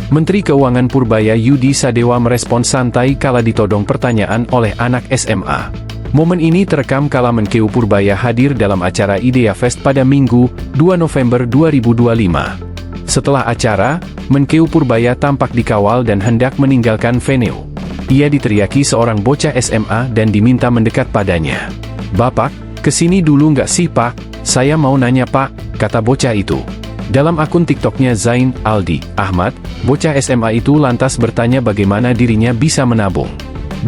Menteri Keuangan Purbaya Yudi Sadewa merespons santai kala ditodong pertanyaan oleh anak SMA. Momen ini terekam kala Menkeu Purbaya hadir dalam acara Idea Fest pada Minggu, 2 November 2025. Setelah acara, Menkeu Purbaya tampak dikawal dan hendak meninggalkan venue. Ia diteriaki seorang bocah SMA dan diminta mendekat padanya. "Bapak, kesini dulu nggak sih Pak? Saya mau nanya Pak," kata bocah itu. Dalam akun TikToknya Zain Aldi Ahmad, bocah SMA itu lantas bertanya bagaimana dirinya bisa menabung.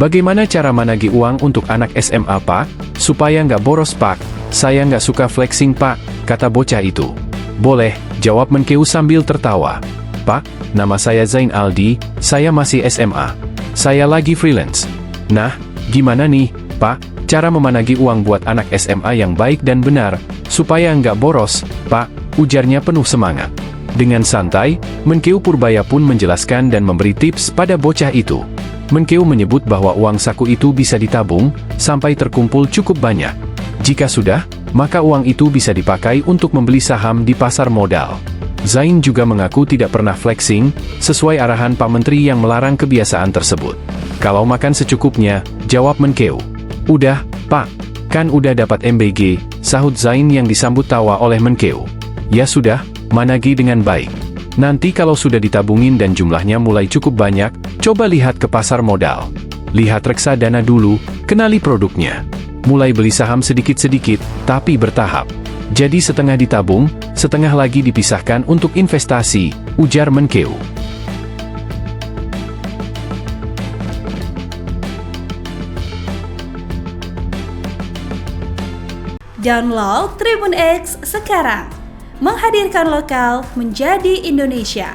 "Bagaimana cara menagih uang untuk anak SMA Pak? Supaya nggak boros Pak. Saya nggak suka flexing Pak," kata bocah itu. "Boleh," jawab Menkeu sambil tertawa. "Pak, nama saya Zain Aldi, saya masih SMA. Saya lagi freelance." "Nah, gimana nih, Pak, cara memanagi uang buat anak SMA yang baik dan benar, supaya nggak boros, Pak?" ujarnya penuh semangat. Dengan santai, Menkeu Purbaya pun menjelaskan dan memberi tips pada bocah itu. Menkeu menyebut bahwa uang saku itu bisa ditabung, sampai terkumpul cukup banyak. Jika sudah, maka uang itu bisa dipakai untuk membeli saham di pasar modal. Zain juga mengaku tidak pernah flexing, sesuai arahan Pak Menteri yang melarang kebiasaan tersebut. "Kalau makan secukupnya," jawab Menkeu. "Udah, Pak, kan udah dapat MBG," sahut Zain yang disambut tawa oleh Menkeu. "Ya sudah, managi dengan baik. Nanti kalau sudah ditabungin dan jumlahnya mulai cukup banyak, coba lihat ke pasar modal. Lihat reksadana dulu, kenali produknya. Mulai beli saham sedikit-sedikit, tapi bertahap. Jadi setengah ditabung, setengah lagi dipisahkan untuk investasi," ujar Menkeu. Download Tribun X sekarang. Menghadirkan lokal menjadi Indonesia.